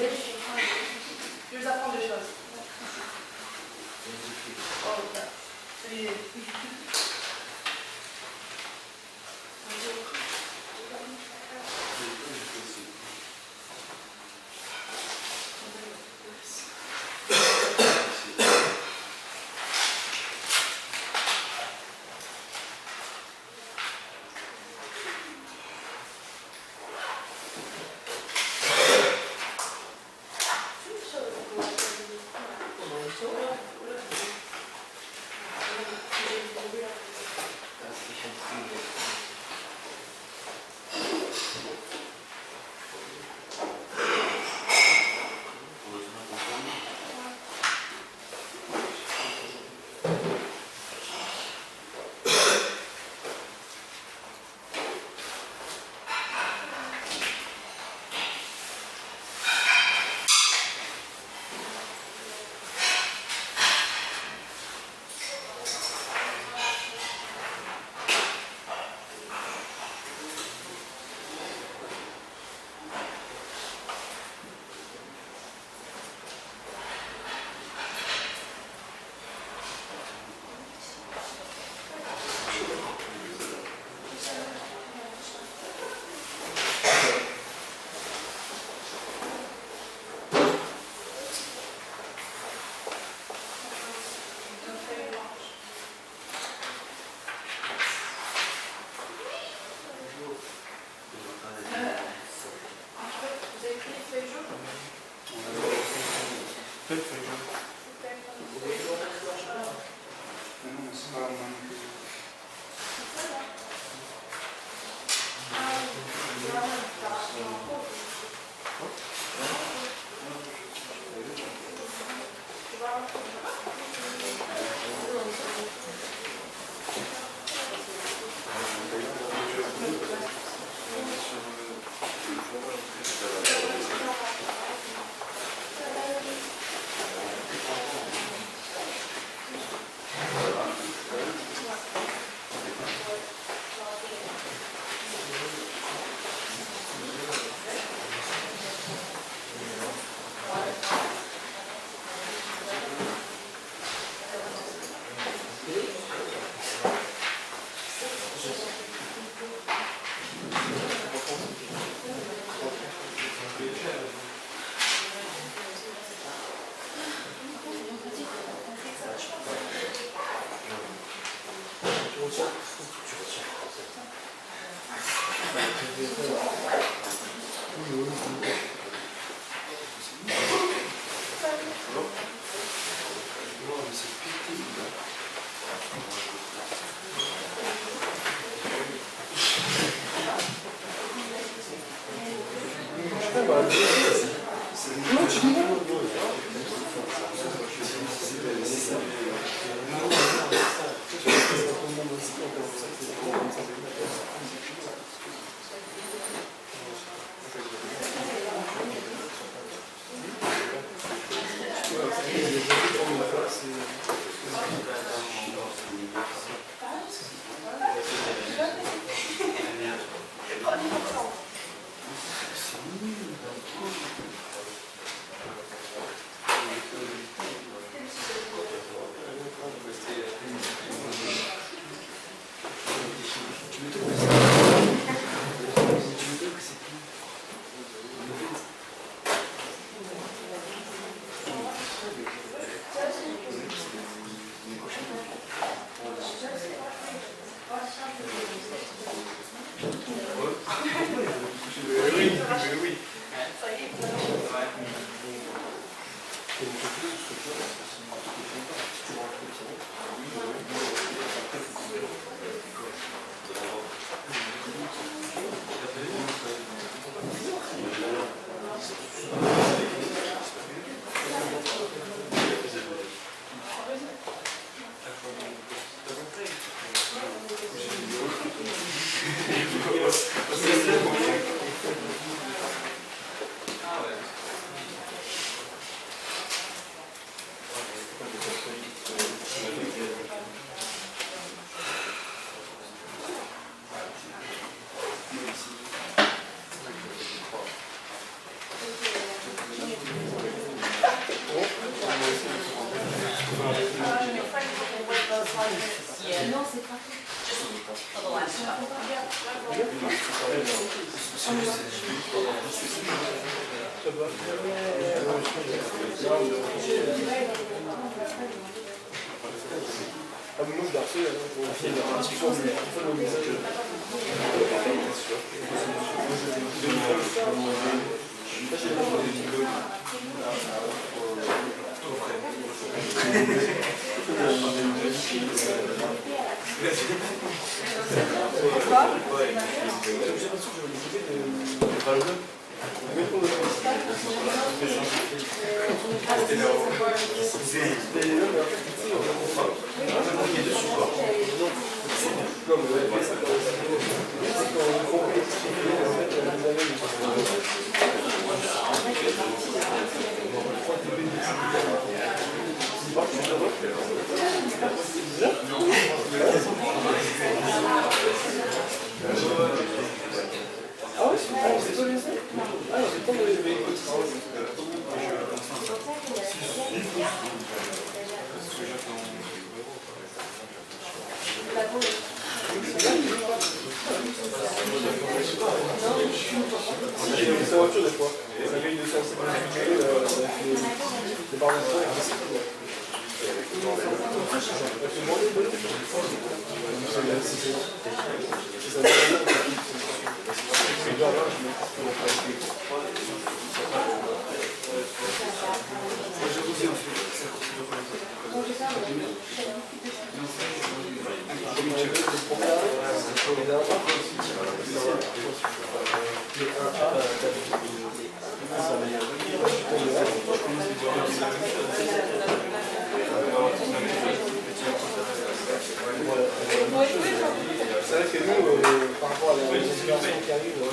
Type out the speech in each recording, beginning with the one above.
Je vais vous apprendre des choses. Oh, là. C'est... Yeah. No, c'est pas tout. Just for the last couple. Ah, moi je l'ai reçu pour essayer de faire un petit peu le message. C'est autre chose des fois. Ça fait une sensibilité des barres de son. C'est vrai que nous, par rapport à la génération qui arrive, on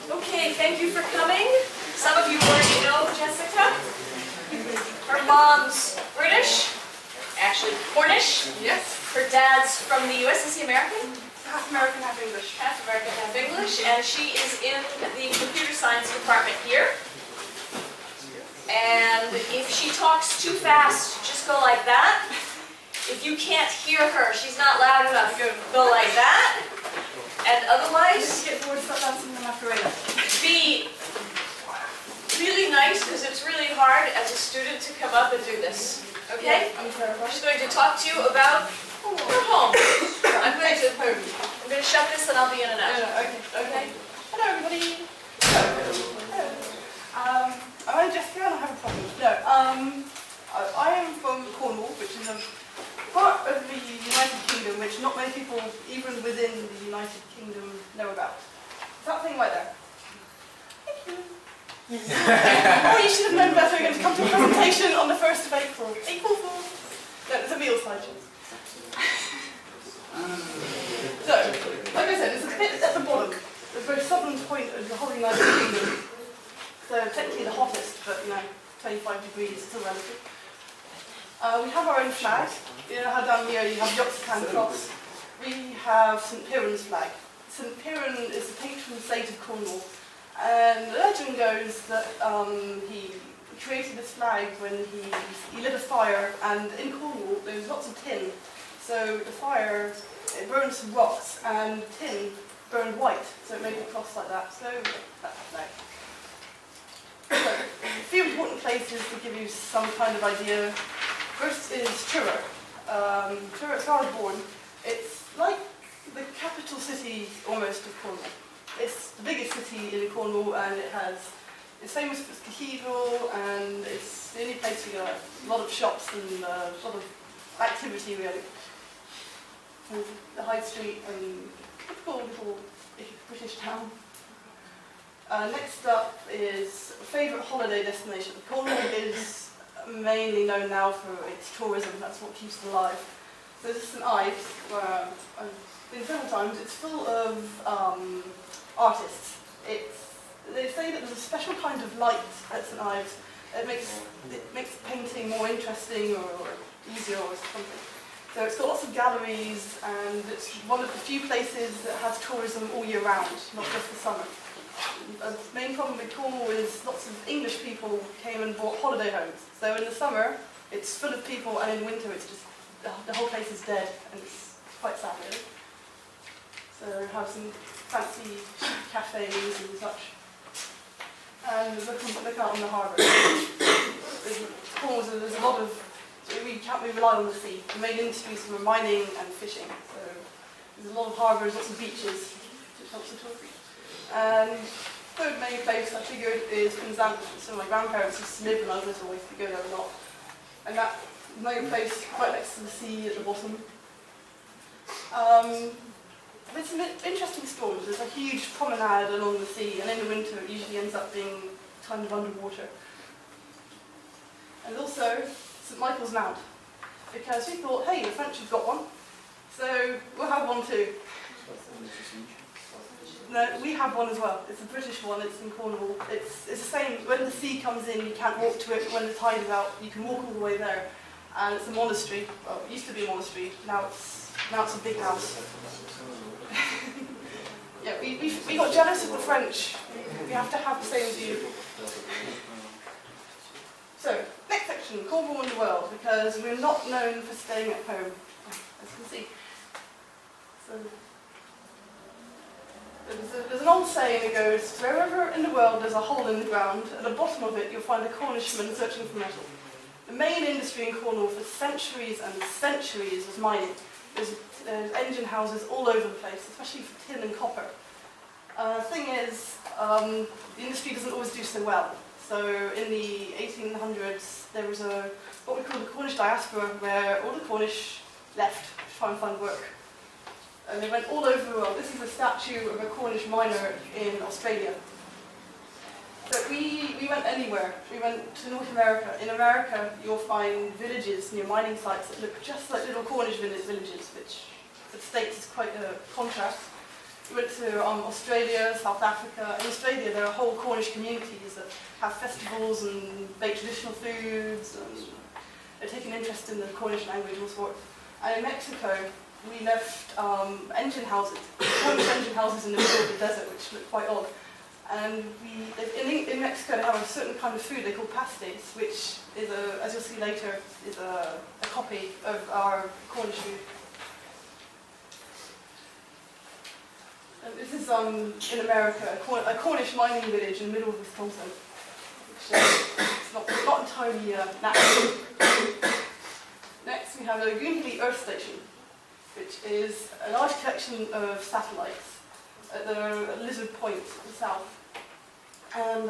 Okay, thank you for coming. Some of you already know Jessica. Her mom's British, actually Cornish. Yes. Her dad's from the US. Is he American? Half American, half English. Half American, half English. And she is in the computer science department here. And if she talks too fast, just go like that. If you can't hear her, she's not loud enough, go like that. And otherwise, Get forward, stop dancing, and after right. be really nice, because it's really hard as a student to come up and do this. Okay? I'm just going to talk to you about your home. I'm going to shut this and I'll be in and out. Okay. Okay? Hello, everybody. Hello. I'm Jessica and I have a problem. No, I am from Cornwall, which is a part of the United Kingdom, which not many people, even within the United Kingdom, know about. Is that thing right there? Thank you. Oh, you should have known better. You're going to come to a presentation on the 1st of April. April Fool. No, it's a real slide. So, like I said, it's a bit at the bottom, the very southern point of the whole United Kingdom. So technically the hottest, but 25 degrees, still relative. We have our own flag. You know how down here you have the Oxycan cross. We have St. Piran's flag. St. Piran is the patron saint of Cornwall. And the legend goes that he created this flag when he lit a fire, and in Cornwall there's lots of tin. So the fire, it burned some rocks, and tin burned white, so it made a cross like that. So that's the flag. So, a few important places to give you some kind of idea. First is Truro. Truro, it's where I was born. It's like the capital city almost of Cornwall. It's the biggest city in Cornwall, and it's famous for its cathedral, and it's the only place we got a lot of shops and a lot of activity really. And the High Street and typical little British town. Next up is favourite holiday destination. Cornwall is mainly known now for its tourism. That's what keeps it alive. So this is St Ives, where I've been several times. It's full of artists. They say that there's a special kind of light at St Ives. It makes painting more interesting or easier or something. So it's got lots of galleries, and it's one of the few places that has tourism all year round, not just the summer. The main problem with Cornwall is lots of English people came and bought holiday homes. So in the summer, it's full of people, and in winter, it's just the whole place is dead, and it's quite sad, really. So we have some fancy cafes and such. And look out on the harbour. Cornwall, there's a lot of. We rely on the sea. The main industries were mining and fishing. So there's a lot of harbours, lots of beaches, which helps the tourism. And third main place I figured is Penzance. So my grandparents used to live in London, so I used to go there a lot. And that main place right next to the sea at the bottom. There's some interesting stories. There's a huge promenade along the sea, and in the winter it usually ends up being kind of underwater. And also St Michael's Mount, because we thought, hey, the French have got one, so we'll have one too. No, we have one as well. It's a British one. It's in Cornwall. It's the same. When the sea comes in, you can't walk to it. But when the tide is out, you can walk all the way there. And it's a monastery. Well, it used to be a monastery. Now it's a big house. Yeah, we got jealous of the French. We have to have the same view. So, next section, Cornwall and the world, because we're not known for staying at home, as you can see. So, there's an old saying that goes, wherever in the world there's a hole in the ground, at the bottom of it you'll find a Cornishman searching for metal. The main industry in Cornwall for centuries and centuries was mining. There's engine houses all over the place, especially for tin and copper. The thing is, the industry doesn't always do so well. So in the 1800s, there was what we call the Cornish diaspora, where all the Cornish left to try and find work. And they went all over the world. This is a statue of a Cornish miner in Australia. So we went anywhere. We went to North America. In America, you'll find villages near mining sites that look just like little Cornish villages, which for the States is quite a contrast. We went to Australia, South Africa. In Australia, there are whole Cornish communities that have festivals and bake traditional foods, and they're taking interest in the Cornish language and so forth. And in Mexico, we left engine houses, Cornish engine houses in the middle of the desert, which look quite odd. And in Mexico, they have a certain kind of food they call pastes, which is, as you'll see later, is a copy of our Cornish food. And this is in America, a Cornish mining village in the middle of Wisconsin, which is not entirely natural. Next, we have a Goonhilly Earth Station, which is a large collection of satellites at the Lizard Point in the south. And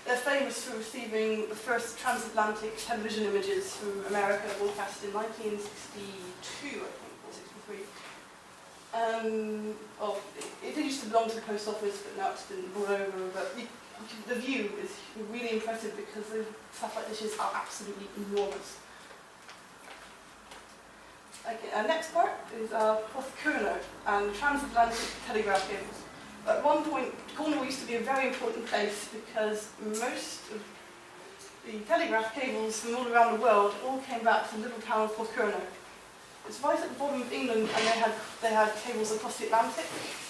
they're famous for receiving the first transatlantic television images from America, broadcast in 1962, I think, or 63. It used to belong to the post office, but now it's been brought over. But the view is really impressive because the satellite dishes are absolutely enormous. Okay, our next part is Porthcurno and transatlantic telegraph cables. At one point, Cornwall used to be a very important place because most of the telegraph cables from all around the world all came back to the little town of Porthcurno. It's right at the bottom of England, and they had cables across the Atlantic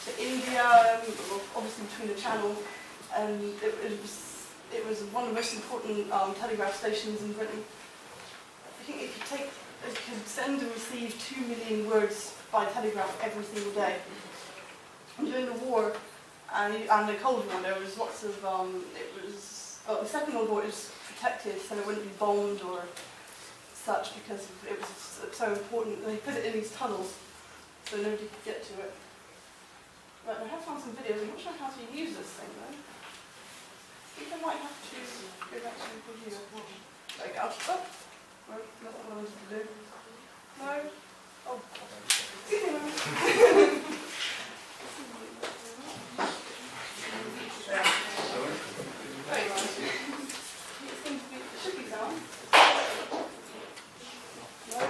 to India, obviously between the Channel, and it was one of the most important telegraph stations in Britain. I think it could send and receive 2 million words by telegraph every single day. And during the war and the Cold War, there was lots of the Second World War is protected so it wouldn't be bombed or such, because it was so important. They put it in these tunnels so nobody could get to it. But I have found some videos. I'm not sure how to use this thing though. I think I might have to go back to the video. There we go. Oh, well, that's not what I wanted to do. No. Oh. Excuse me. It should be down. No.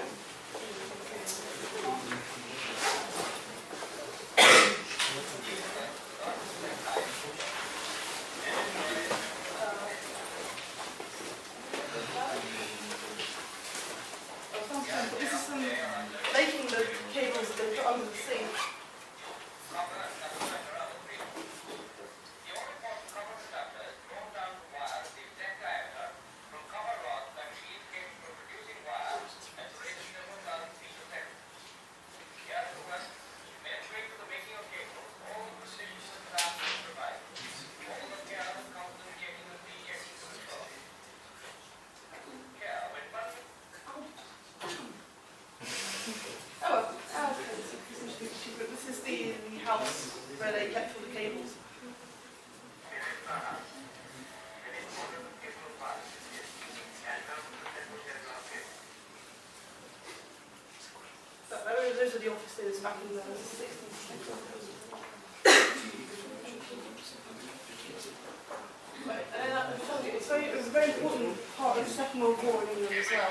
This is some making the cables that they put under the sea. This is the house where they kept all the cables. Those are the offices back in the 60s. Right, and I told you, it was a very important part of the Second World War in England as well.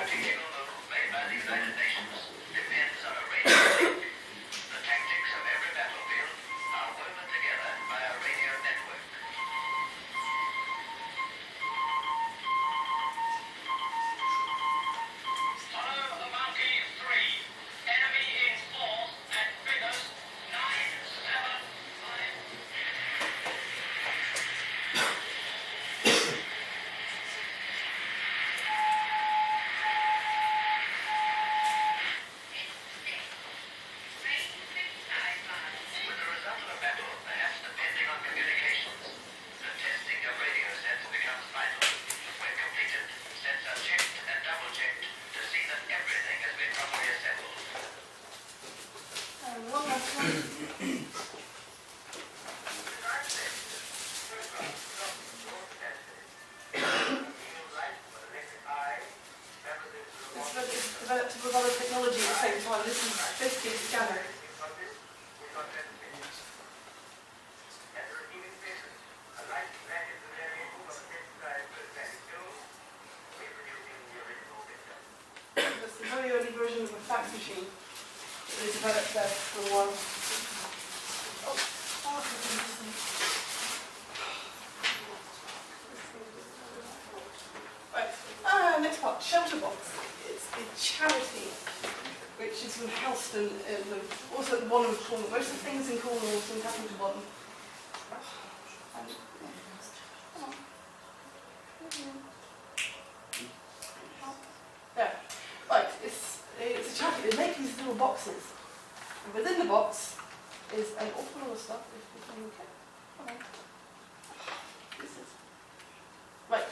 Developed with other technology at the same time. This is basically a scanner. That's the very early version of a fax machine that they developed there for a while. Right, next part, shelter box. It's a charity which is from Helston, also at the bottom of Cornwall. Most of the things in Cornwall seem to happen at the bottom. Yeah, right, it's a charity. They make these little boxes. And within the box is an awful lot of stuff. Right,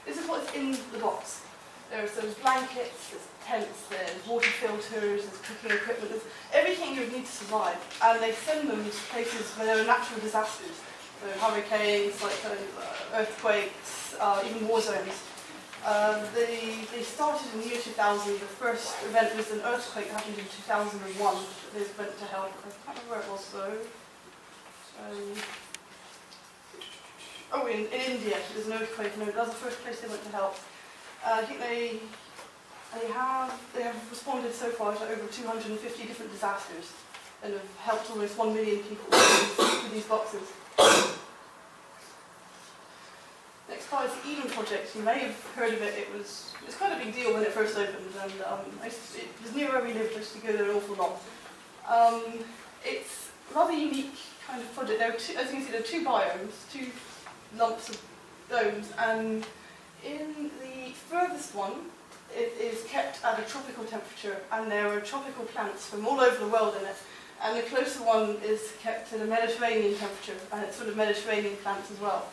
this is what's in the box. There's blankets, there's tents, there's water filters, there's cooking equipment, there's everything you would need to survive. And they send them to places where there are natural disasters. So hurricanes, earthquakes, even war zones. They started in the year 2000. The first event was an earthquake that happened in 2001. They went to help. I can't remember where it was though. In India, there's an earthquake. No, that was the first place they went to help. I think they have responded so far to over 250 different disasters and have helped almost 1 million people with these boxes. Next part is the Eden Project. You may have heard of it. It's quite a big deal when it first opened, and it was near where we lived. I used to go there an awful lot. It's a rather unique kind of project. There are two, as you can see, there are two biomes, two lumps of domes, and in the furthest one, it is kept at a tropical temperature, and there are tropical plants from all over the world in it. And the closer one is kept at a Mediterranean temperature, and it's sort of Mediterranean plants as well.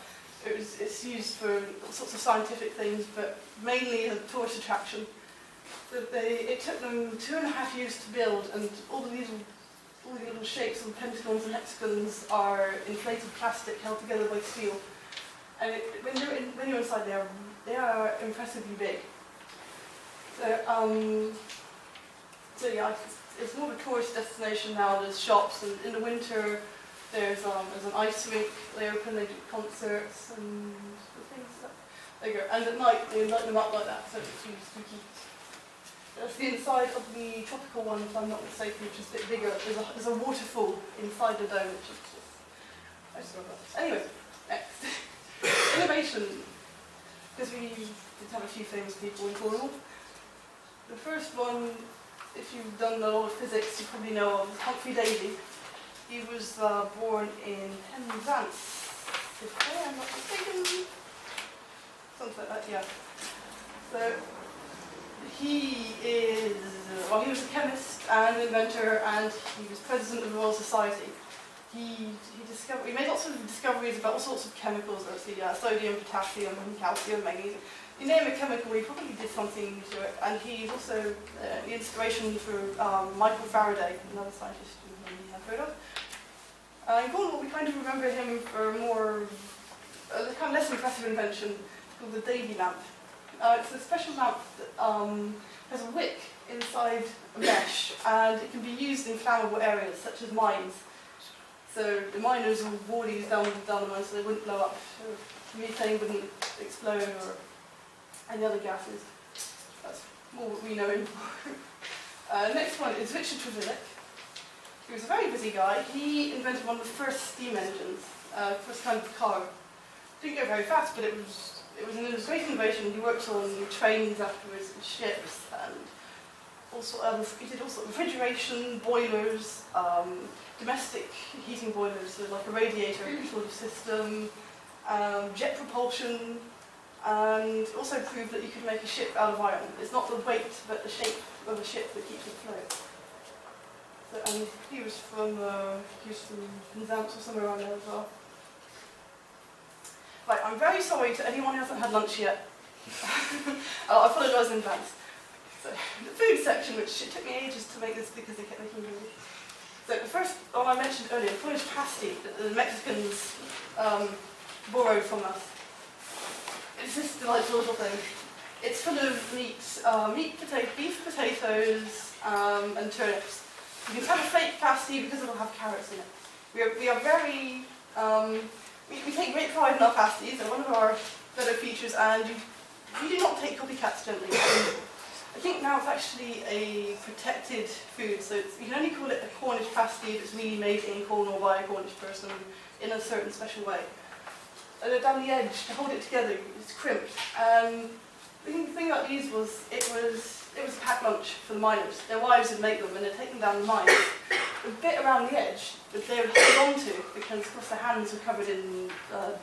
It's used for all sorts of scientific things, but mainly as a tourist attraction. So it took them 2.5 years to build, and all the little shapes of pentagons and hexagons are inflated plastic held together by steel. And when you're inside, they are impressively big. So yeah, it's more of a tourist destination now. There's shops, and in the winter there's an ice rink. They open, they do concerts and things like that. There you go. And at night they light them up like that, so it's really spooky. That's the inside of the tropical one, if I'm not mistaken, which is a bit bigger. There's a waterfall inside the dome, which is just, I just love that. Anyway, next. Innovation. Because we did have a few famous people in Cornwall. The first one, if you've done a lot of physics, you probably know of Humphrey Davy. He was born in Penzance, if I'm not mistaken. Something like that, yeah. So he was a chemist and inventor, and he was president of the Royal Society. He made lots of discoveries about all sorts of chemicals, sodium, potassium, calcium, magnesium. You name a chemical, he probably did something to it. And he's also the inspiration for Michael Faraday, another scientist you may have heard of. In Cornwall, we kind of remember him for a kind of less impressive invention called the Davy lamp. It's a special lamp that has a wick inside a mesh, and it can be used in flammable areas such as mines. So the miners will bore these down the mine so they wouldn't blow up, so methane wouldn't explode or any other gases. That's more what we know him for. Next one is Richard Trevithick. He was a very busy guy. He invented one of the first steam engines, first kind of car. Didn't go very fast, but it was a great innovation. He worked on trains afterwards and ships, and he did also refrigeration, boilers, domestic heating boilers, so like a radiator sort of system, jet propulsion, and also proved that you could make a ship out of iron. It's not the weight, but the shape of a ship that keeps it afloat. So, and he was from Penzance or somewhere around there as well. Right, I'm very sorry to anyone who hasn't had lunch yet. I apologise in advance. So, the food section, which it took me ages to make this because they kept making me. So the first one I mentioned earlier, the Cornish pasty that the Mexicans borrowed from us. It's this delightful little thing. It's full of beef, potatoes, and turnips. You can have a fake pasty because it'll have carrots in it. We are very, we take great pride in our pasties, and one of our better features, and we do not take copycats gently. I think now it's actually a protected food, so you can only call it a Cornish pasty if it's really made in Cornwall by a Cornish person in a certain special way. And down the edge, to hold it together, it's crimped. The thing about these was, it was a packed lunch for the miners. Their wives would make them and they'd take them down the mine. The bit around the edge that they would hold on to, because of course their hands were covered in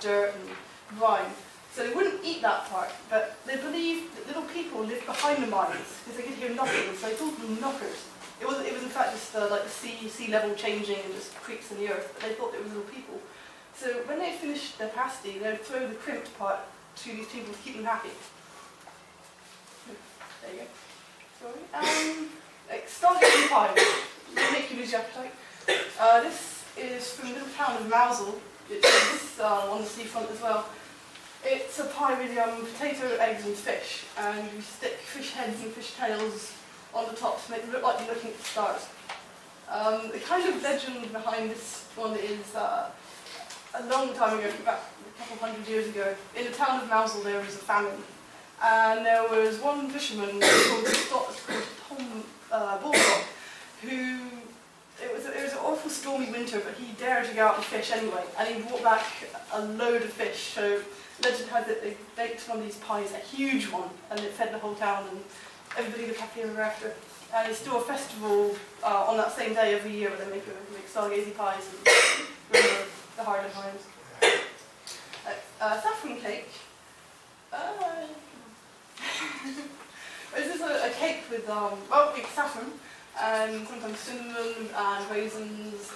dirt and grime. So they wouldn't eat that part, but they believed that little people lived behind the mines because they could hear knocking, so they called them knockers. It was in fact just like the sea level changing and just creaks in the earth, but they thought it was little people. So when they finished their pasty, they would throw the crimped part to these people to keep them happy. There you go. Sorry. Stargazing pie. It'll make you lose your appetite. This is from the little town of Mousel. It's on the seafront as well. It's a pie with potato, eggs and fish, and you stick fish heads and fish tails on the top to make it look like you're looking at the stars. The kind of legend behind this one is a long time ago, about a couple hundred years ago, in the town of Mousel there was a famine, and there was one fisherman called Tom Bullcock, who it was an awful stormy winter, but he dared to go out and fish anyway, and he brought back a load of fish. So legend had that they baked one of these pies, a huge one, and it fed the whole town, and everybody lived happy ever after. And it's still a festival on that same day every year where they make stargazing pies and remember the harder times. Saffron cake. This is a cake with it's saffron and sometimes cinnamon and raisins.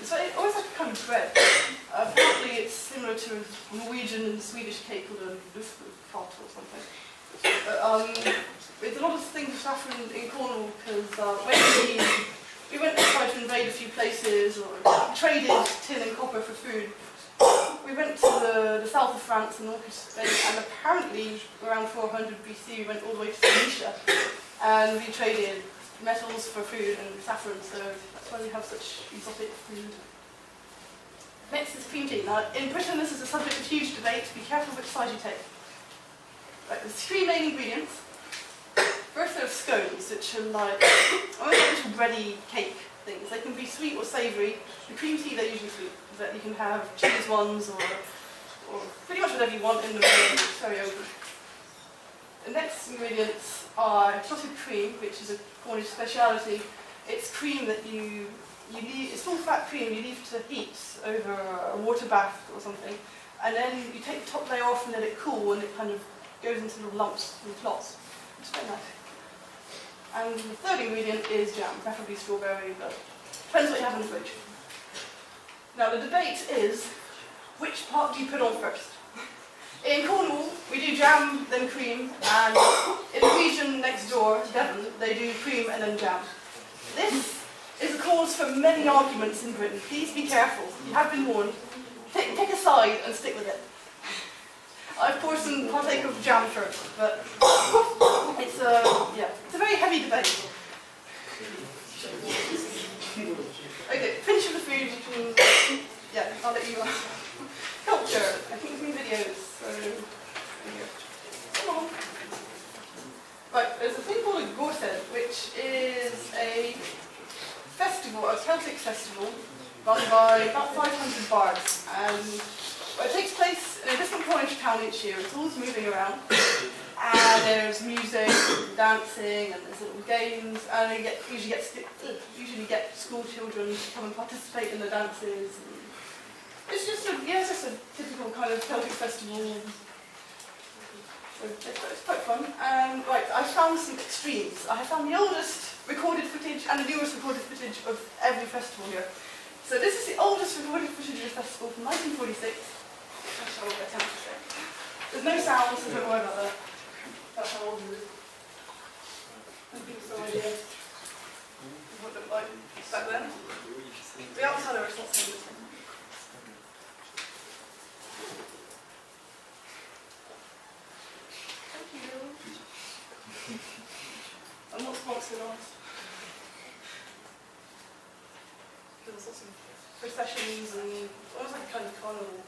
It's It's always like a kind of bread. Apparently it's similar to a Norwegian and Swedish cake called a luftfart or something. It's a lot of things which happen in Cornwall because when we went to try to invade a few places or traded tin and copper for food, we went to the south of France and north of Spain, and apparently around 400 BC we went all the way to Tunisia and we traded metals for food and saffron, so that's why we have such exotic food. Next is cream tea. Now in Britain this is a subject of huge debate, be careful which side you take. Right, there's three main ingredients. First there are scones, which are like almost like little bready cake things. They can be sweet or savoury. The cream tea they're usually sweet, but you can have cheese ones or pretty much whatever you want in the room. It's very open. The next ingredients are clotted cream, which is a Cornish speciality. It's cream that you leave, it's full fat cream you leave to heat over a water bath or something, and then you take the top layer off and let it cool, and it kind of goes into little lumps and clots. It's very nice. And the third ingredient is jam, preferably strawberry, but depends what you have in the fridge. Now the debate is, which part do you put on first? In Cornwall, we do jam, then cream, and in the region next door, Devon, they do cream and then jam. This is a cause for many arguments in Britain. Please be careful. You have been warned. Pick a side and stick with it. I, of course, am partake of jam first, but it's a very heavy debate. Okay, finish with the food. You can, I'll let you. Culture. I think it's in videos. So, come on. Right, there's a thing called a Gorted, which is a festival, a Celtic festival, run by about 500 bards, and it takes place in a different Cornish town each year. It's always moving around, and there's music, and dancing, and there's little games, and you usually get school children to come and participate in the dances. It's just a typical kind of Celtic festival. So it's quite fun. Right, I found some extremes. I have found the oldest recorded footage and the newest recorded footage of every festival here. So this is the oldest recorded footage of the festival from 1946. That's how old I attempt to say. There's no sound, so don't worry about that. That's how old it is. And people have no idea what it looked like back then. The outsider is not saying this thing. Thank you. I'm not sponsored, honest. There's lots of processions and almost like a kind of carnival.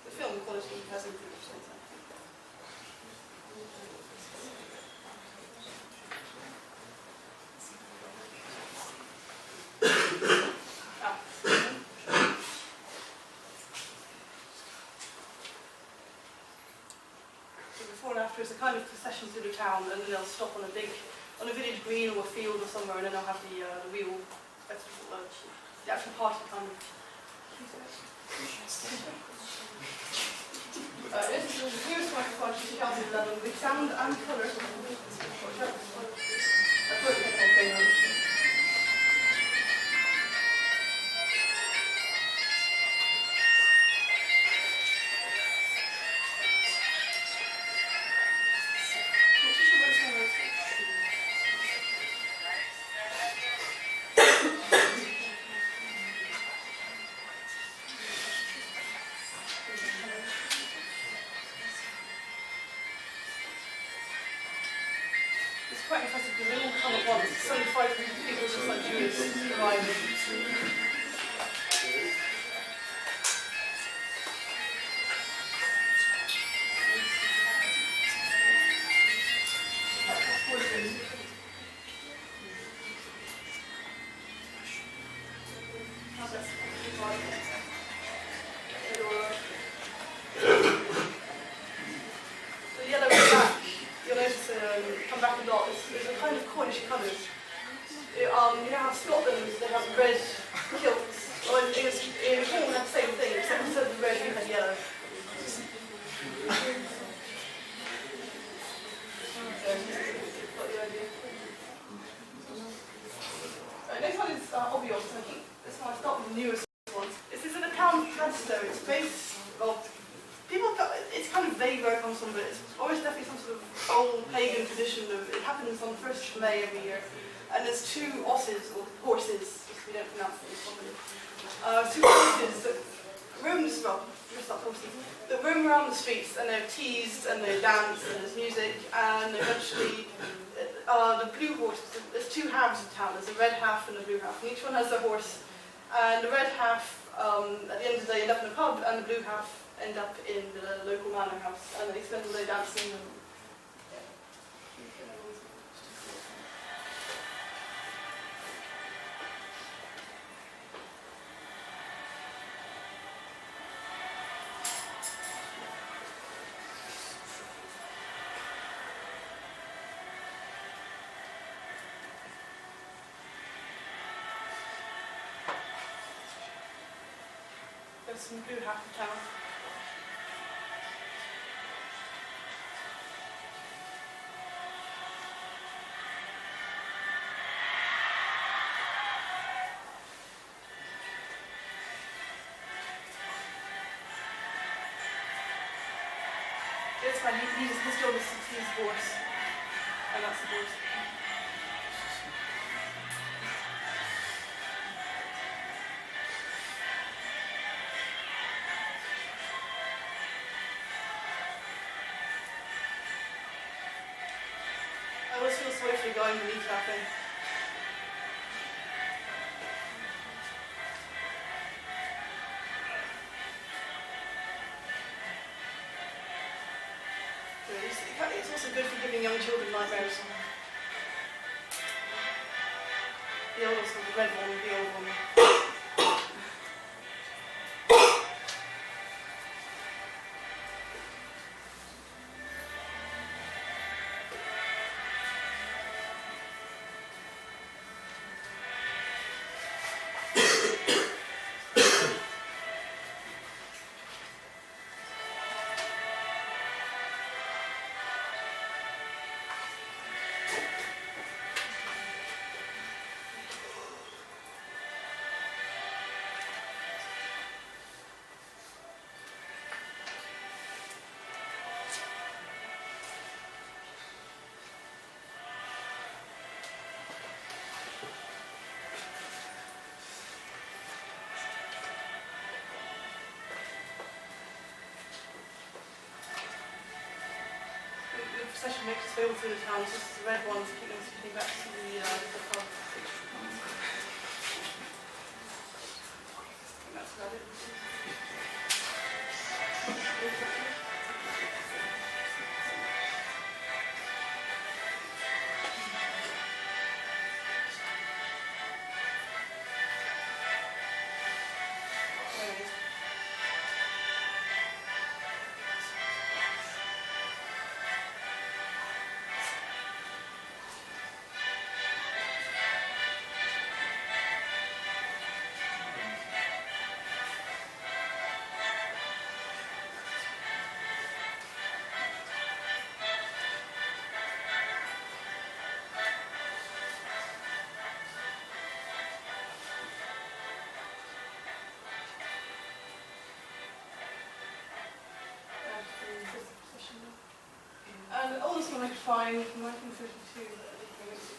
The film quality has improved since then. So before and after is a kind of procession through the town, and then they'll stop on a village green or a field or somewhere, and then they'll have the real festival, the actual party kind of. This is the newest microphone from 2011 with sound and colour. It's quite impressive because they all come at once. 75 people just like Jews arriving. The yellow is back. You'll notice come back a lot. It's a kind of Cornish colours. You know how Scotland, they have red kilts. Well, in Cornwall we have the same thing, except instead of red we had yellow. Got the idea. Next one is obvious. where it comes from, but it's almost definitely some sort of old pagan tradition. It happens on the 1st of May every year. And there's two osses, or horses, if we don't pronounce them properly. Two horses that roam around the streets, and they're teased, and they dance, and there's music, and eventually the blue horse, there's two halves of town, there's a red half and a blue half, and each one has their horse. And the red half, at the end of the day, end up in a pub, and the blue half end up in the local manor house, and they spend all day dancing. And, there's some blue half of town. It's fine, his job is to see his horse, and that's the horse. I always feel sorry for the guy beneath that thing. It's also good for giving young children nightmares. The old one, the red one, the old one. The procession makes its way all through the town, so this is the red ones, keep them sitting back to the pub. And that's about it. There it is. And the oldest one I could find from 1932. It's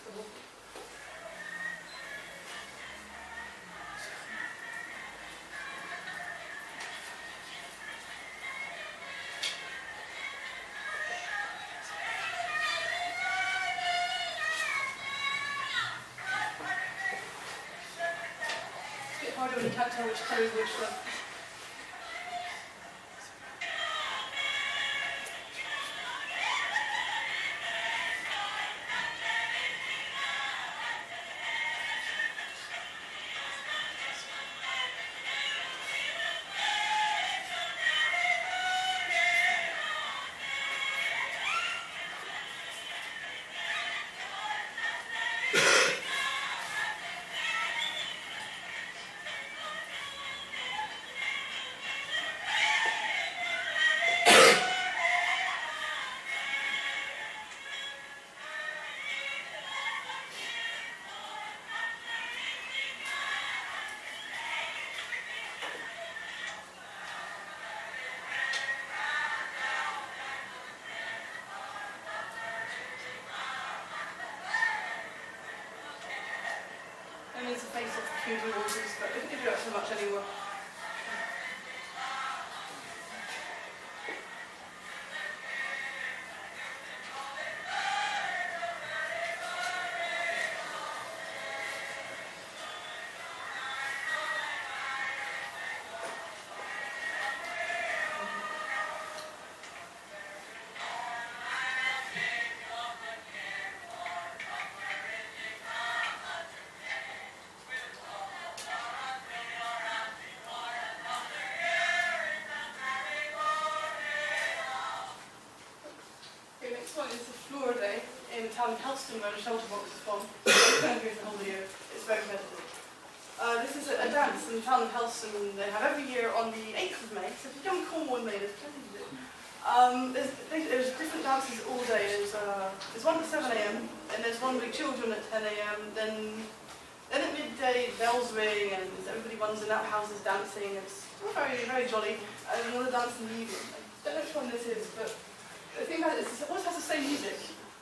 a bit harder when you can't tell which colour is which one. dances, but they didn't do that so much anymore. Okay, next one is the Floor Day in the town of Helston, where the shelter box is from. It's going to go for the whole year. It's very competitive. This is a dance in the town of Helston they have every year on the 8th of May. So if you go to Cornwall in May, there's plenty to do. There's different dances all day. There's one at 7 AM, and there's one with children at 10 AM. Then at midday, bells ring, and everybody runs in outhouses dancing. It's all very, very jolly. And another dance in the evening. I don't know which one this is, but the thing about it is it always has the same music,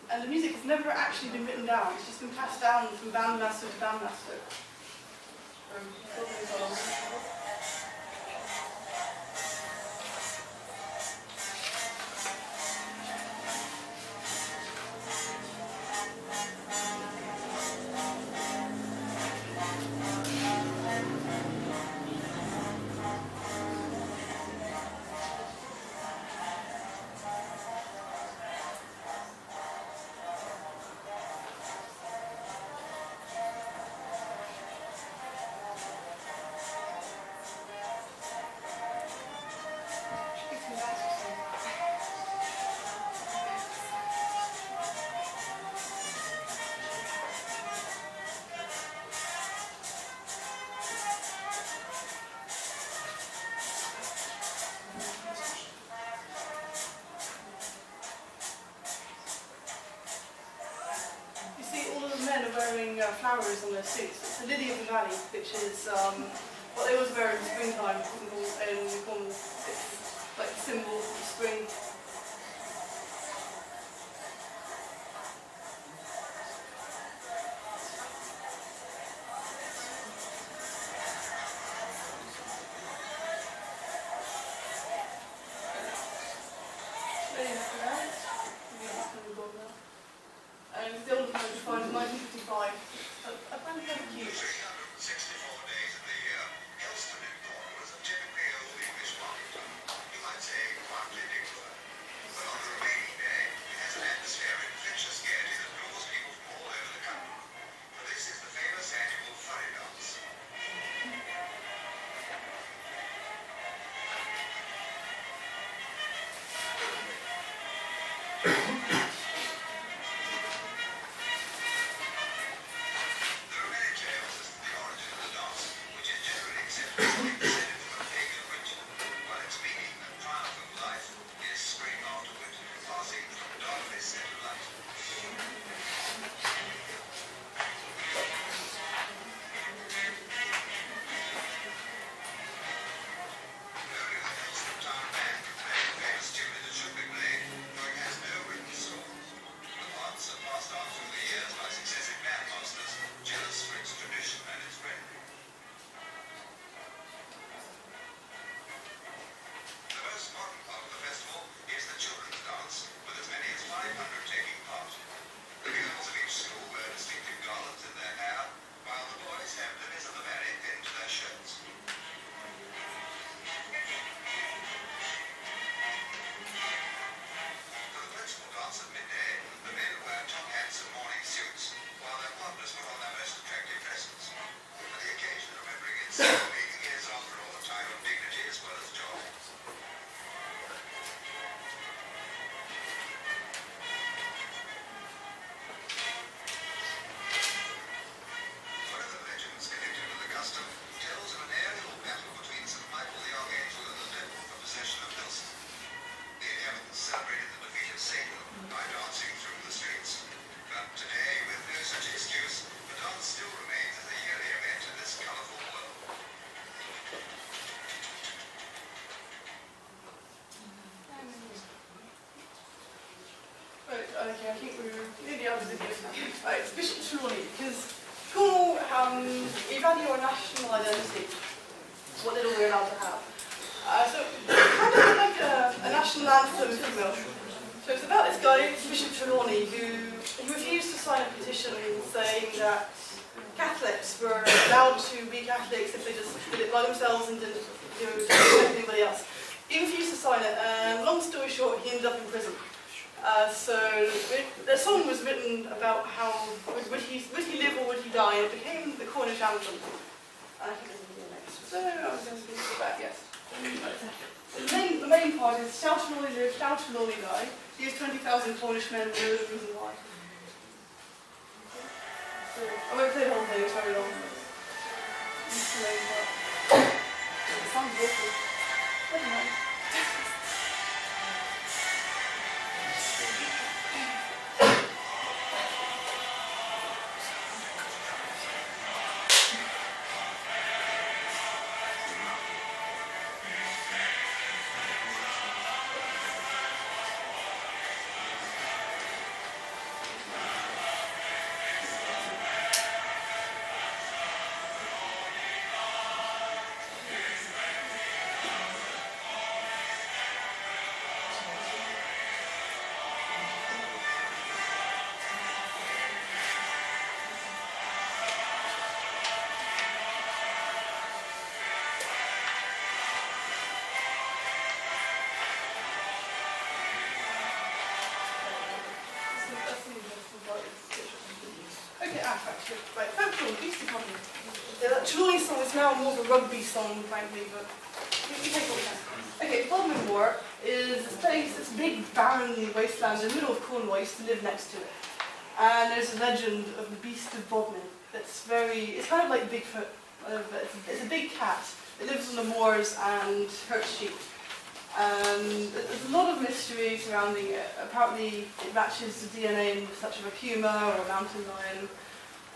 and the music has never actually been written down. It's just been passed down from bandmaster to bandmaster. Men are wearing flowers on their suits. It's the lily of the valley, which is what they always wear in springtime in Cornwall. It's like a symbol of spring. And it's the oldest one we find in 1955. I find it kind of cute. 364 days of the year, Helston in Cornwall is a typically old English market town. You might say partly dignified. But on the remaining day, it has an atmosphere of infectious gaiety that draws people from all over the country. For this is the famous annual furry dance. Okay, I think we're nearly out of the video now. Right, it's Bishop's Trelawney, because Cornwall, we value our national identity, what little we're allowed to have. So kind of like a national anthem, if you will. So it's about this guy, Bishop Trelawney, who refused to sign a petition saying that Catholics were allowed to be Catholics if they just did it by themselves and didn't affect anybody else. He refused to sign it, and long story short, he ended up in prison. So the song was written about how would he live or would he die, and it became the Cornish anthem. I think it's in here next. So I'm going to go back, yes. The main part is shout and all live, shout and all die. These 20,000 Cornish men were the reason why. So, I won't play the whole thing, it's very long. This is the main part. It sounds awful. Never mind. Right, folklore, used to come. The Trelawney song is now more of a rugby song, frankly, but we take what we can. Okay, Bodmin Moor is this place, this big barren wasteland in the middle of Cornwall. I used to live next to it. And there's a legend of the beast of Bodmin that's it's kind of like Bigfoot. It's a big cat. It lives on the moors and hurts sheep. There's a lot of mystery surrounding it. Apparently it matches the DNA in such of a puma or a mountain lion.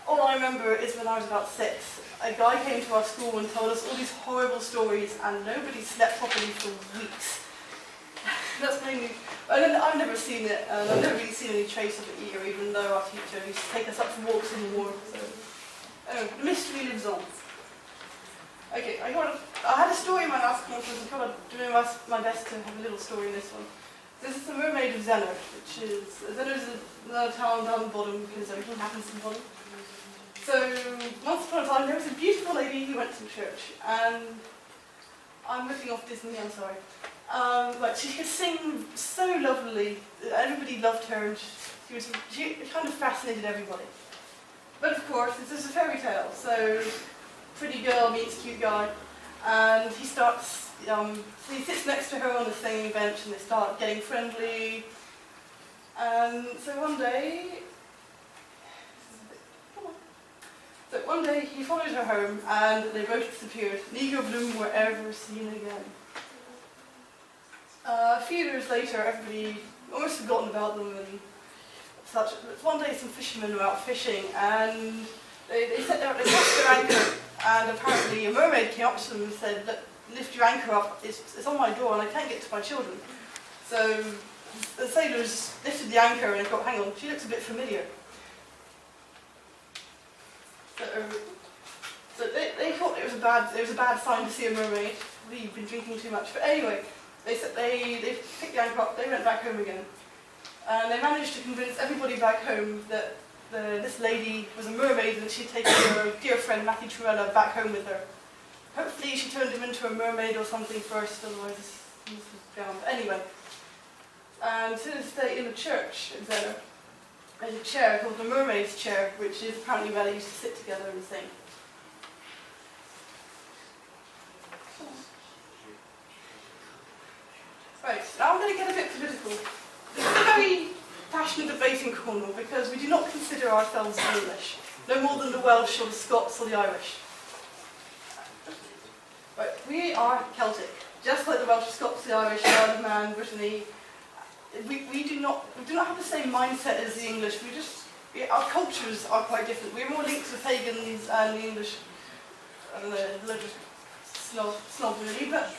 All I remember is when I was about 6, a guy came to our school and told us all these horrible stories, and nobody slept properly for weeks. That's mainly. I've never seen it, and I've never really seen any trace of it either, even though our teacher used to take us up for walks in the moor. So, the mystery lives on. Okay, I had a story in my last conference. I'm kind of doing my best to have a little story in this one. This is the mermaid of Zennor, which is another town down the bottom because everything happens in the bottom. So once upon a time there was a beautiful lady who went to church, and I'm looking off Disney, I'm sorry. But she could sing so lovely. Everybody loved her, and she kind of fascinated everybody. But of course, this is a fairy tale. So pretty girl meets cute guy, and he starts. So he sits next to her on the singing bench, and they start getting friendly. And so one day he followed her home, and they both disappeared. Neither of them were ever seen again. A few years later, everybody almost forgotten about them and such. But one day, some fishermen were out fishing, and they cast their anchor. And apparently, a mermaid came up to them and said, "Look, lift your anchor up. It's on my door, and I can't get to my children." So the sailors lifted the anchor, and they thought, "Hang on, she looks a bit familiar." So they thought it was a bad sign to see a mermaid. We've been drinking too much. But anyway, they picked the anchor up. They went back home again, and they managed to convince everybody back home that this lady was a mermaid and that she'd taken her dear friend Matthew Trella back home with her. Hopefully, she turned him into a mermaid or something first. Otherwise, this was down. But anyway, and to this day in the church in Zennor, there's a chair called the mermaid's chair, which is apparently where they used to sit together and sing. Right, now I'm going to get a bit political. This is a very passionate debate in Cornwall because we do not consider ourselves English, no more than the Welsh or the Scots or the Irish. Right, we are Celtic, just like the Welsh, Scots, the Irish, the Isle of Man, Brittany. We do not have the same mindset as the English. Our cultures are quite different. We're more linked to the pagans and the English. I don't know, religious snob really, but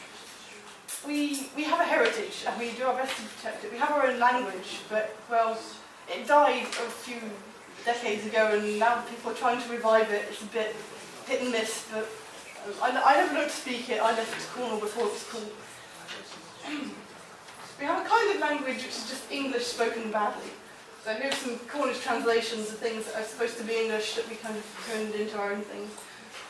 we have a heritage and we do our best to protect it. We have our own language, but well, it died a few decades ago, and now people are trying to revive it. It's a bit hit and miss, but I never learned to speak it. I left Cornwall before it was cool. We have a kind of language which is just English spoken badly. So here's some Cornish translations of things that are supposed to be English that we kind of turned into our own things.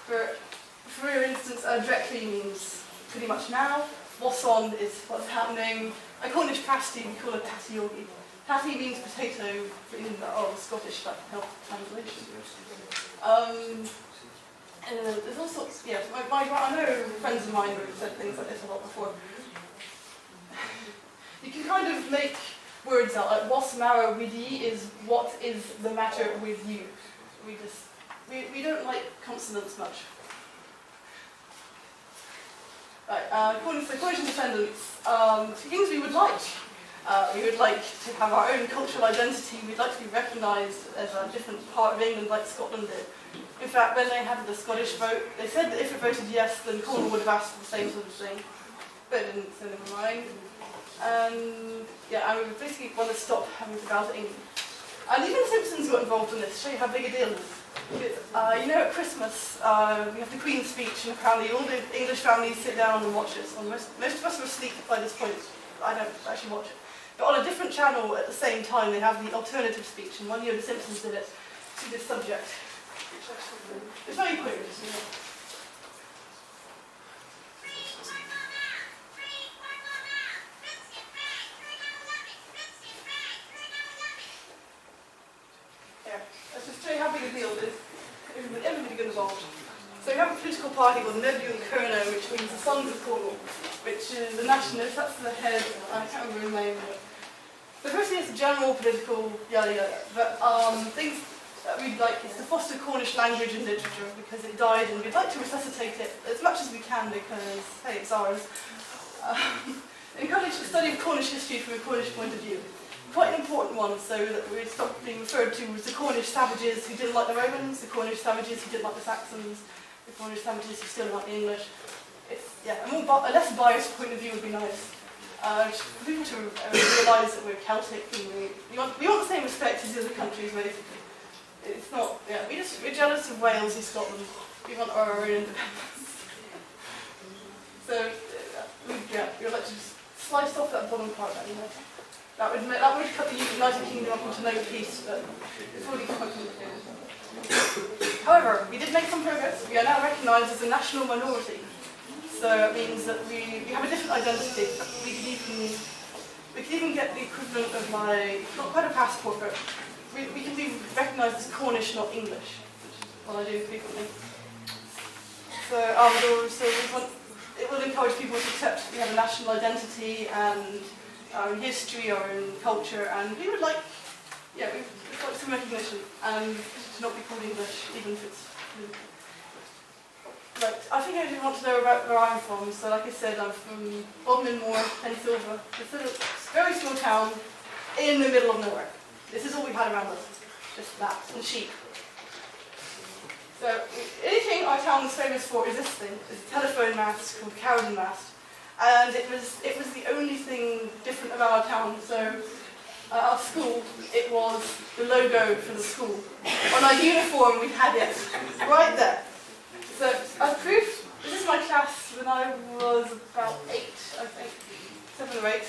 For instance, directly means pretty much now. What's on is what's happening. A Cornish pasty we call a tatiogi. Tatty means potato in the Scottish help translation. There's all sorts. Yeah, I know friends of mine who've said things like this a lot before. You can kind of make words out, like what's marrow with ye is what is the matter with you. We don't like consonants much. Right, according to the Cornish descendants, things we would like. We would like to have our own cultural identity. We'd like to be recognised as a different part of England like Scotland did. In fact, when they had the Scottish vote, they said that if it voted yes, then Cornwall would have asked for the same sort of thing. But it didn't, so never mind. And we basically want to stop having to bow to England. And even The Simpsons got involved in this, to show you how big a deal it is. At Christmas, we have the Queen's speech, and apparently all the English families sit down and watch it. Most of us are asleep by this point. I don't actually watch it. But on a different channel at the same time, they have the alternative speech, and one year The Simpsons did it to this subject. It's very quick. Let's just show you how big a deal it is. Everybody got involved. So we have a political party called Nebula Kerno, which means the Sons of Cornwall, which is the nationalist, that's the head, I can't remember his name. The first thing is the general political yada yada, but things that we'd like is to foster Cornish language and literature because it died, and we'd like to resuscitate it as much as we can because, hey, it's ours. Encourage the study of Cornish history from a Cornish point of view. Quite an important one, so that we stop being referred to as the Cornish savages who didn't like the Romans, the Cornish savages who didn't like the Saxons, the Cornish savages who still didn't like the English. A less biased point of view would be nice. For people to realise that we're Celtic and we want the same respect as the other countries, basically. It's not, we're jealous of Wales and Scotland. We want our own independence. So, we'd like to just slice off that bottom part, anyway. That would cut the United Kingdom up into no piece, but it's already quite complicated. However, we did make some progress. We are now recognised as a national minority. So it means that we have a different identity. We could even get the equivalent of not quite a passport, but we can be recognised as Cornish, not English, which is what I do frequently. So it will encourage people to accept we have a national identity and our own history, our own culture, and we would like, we'd like some recognition, and to not be called English, even if it's. Right, I think I do want to know about where I'm from. So, like I said, I'm from Bodmin Moor, Pensilva. It's a very small town in the middle of nowhere. This is all we had around us, just that and sheep. So, anything our town is famous for is this thing. It's a telephone mast called Cowden Mast. And it was the only thing different about our town. So at our school, it was the logo for the school. On our uniform, we had it right there. So as proof, this is my class when I was about 8, I think, 7 or 8.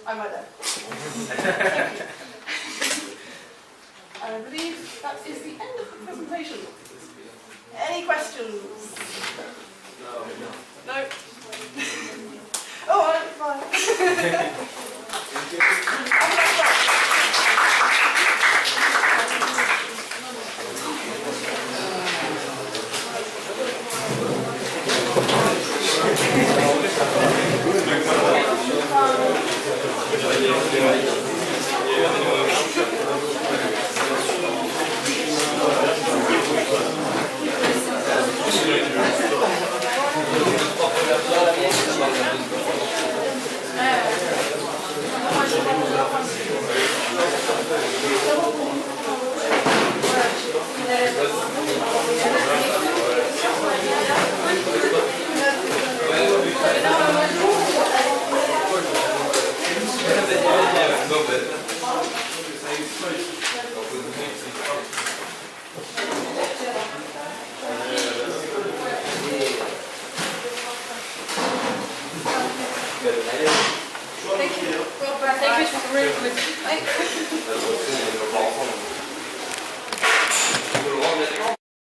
I'm right there. Thank you. I believe that is the end of the presentation. Any questions? No? Oh, all right, fine. really good.